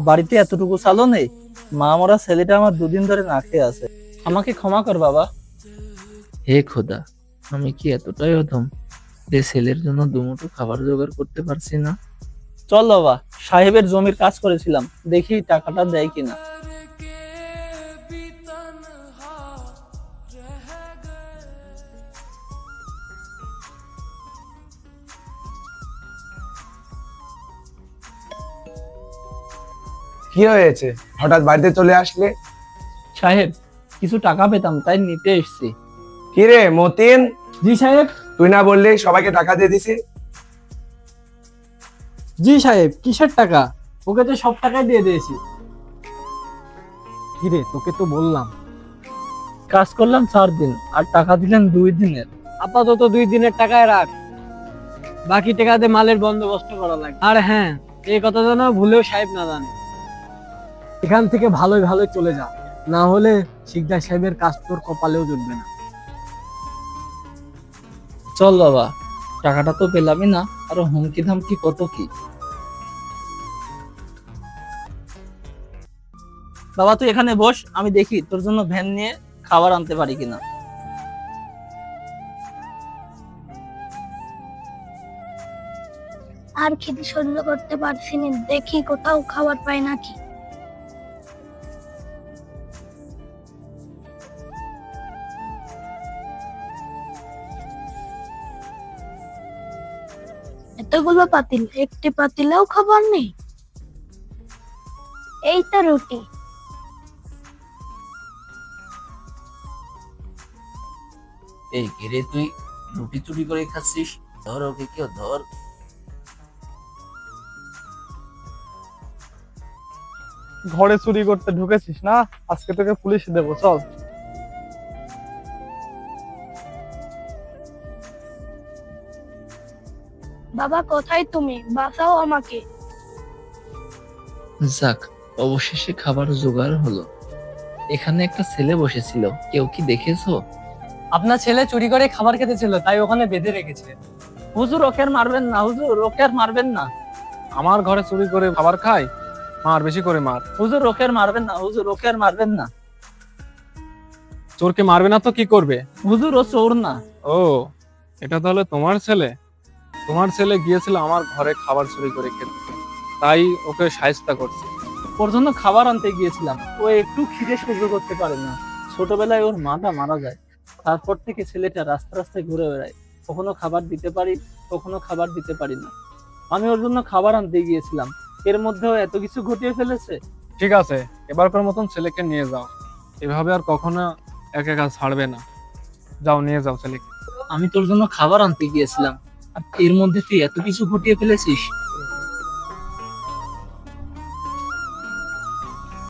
বাড়িতে এতটুকু চালও নেই? মা মরা ছেলেটা আমার দুদিন ধরে না খেয়ে আছে। আমাকে ক্ষমা কর বাবা। হে খোদা, আমি কি এতটাই অধম যে ছেলের জন্য দুমুঠো খাবার জোগাড় করতে পারছি না? চল বাবা, সাহেবের জমির কাজ করেছিলাম, দেখি টাকাটা দেয় কিনা। কি হয়েছে, হঠাৎ বাড়িতে চলে আসলে? সাহেব, কিছু টাকা পেতাম তাই নিতে এসেছি। কি রে মতিন, জি সাহেব। তুই না বললি সবাইকে টাকা দিয়ে দিছি? জি সাহেব, কিসের টাকা? ওকে তো সব টাকাই দিয়ে দিয়েছি। কিরে, তোকে তো বললাম। কাজ করলাম 4 দিন আর টাকা দিলেন 2 দিনের। আপাতত 2 দিনের টাকায় রাখ, বাকি টাকা দিয়ে মালের বন্দোবস্ত করা লাগবে। আর হ্যাঁ, এই কথা যেন ভুলেও সাহেব না জানে। এখান থেকে ভালোই ভালোই চলে যা, না হলে শিকদার সাহেবের কাজ তোর কপালেও জুটবে না। চল বাবা, টাকাটা তো পেলামই না, আরো হুমকি ধামকি কত কি। বাবা তুই এখানে বস, আমি দেখি তোর জন্য ভ্যান নিয়ে খাবার আনতে পারি কিনা। আর খেতে সহ্য করতে পারছি না, দেখি কোথাও খাবার পাই নাকি। এতগুলো পাতিল, একটি পাতিলেও খাবার নেই। এই তো রুটি। এই ঘিরে তুই রুটি চুরি করে খাচ্ছিস? ধর ওকে, কেউ ধর। ঘরে চুরি করতে ঢুকেছিস না? আজকে তোকে পুলিশে দেবো, চল। বাবা কোথায় তুমি, বাঁচাও আমাকে। যাক, অবশেষে খাবার জোগাড় হলো। এখানে একটা ছেলে বসেছিল, কেউ কি দেখেছো? আপনার ছেলে চুরি করে খাবার খেতে ছিল, তাই ওখানে বেঁধে রেখেছে। হুজুর ওকে আর মারবেন না, হুজুর ওকে আর মারবেন না। আমার ঘরে চুরি করে খাবার খায়, মার বেশি করে মার। হুজুর ওকে আর মারবেন না, হুজুর ওকে আর মারবেন না। চোরকে মারবে না তো কি করবে? হুজুর ও চোর না। ও, এটা তাহলে তোমার ছেলে? তোমার ছেলে গিয়েছিল আমার ঘরে খাবার চুরি করে খেতে, তাই ওকে শায়েস্তা করছি। ওর জন্য খাবার আনতে গিয়েছিলাম, ও একটু খিদে সহ্য করতে পারে না। ছোটবেলায় ওর মাটা মারা যায়, তারপর থেকে ছেলেটা রাস্তা রাস্তায় ঘুরে বেড়ায়। কখনো খাবার দিতে পারি, কখনো খাবার দিতে পারি না। আমি ওর জন্য খাবার আনতে গিয়েছিলাম, এর মধ্যেও এত কিছু ঘটিয়ে ফেলেছে। ঠিক আছে, এবারকার মতন ছেলেকে নিয়ে যাও, এভাবে আর কখনো একা একা ছাড়বে না। যাও, নিয়ে যাও ছেলেকে। আমি তোর জন্য খাবার আনতে গিয়েছিলাম, আর এর মধ্যে তুই এত কিছু ঘটিয়ে ফেলেছিস।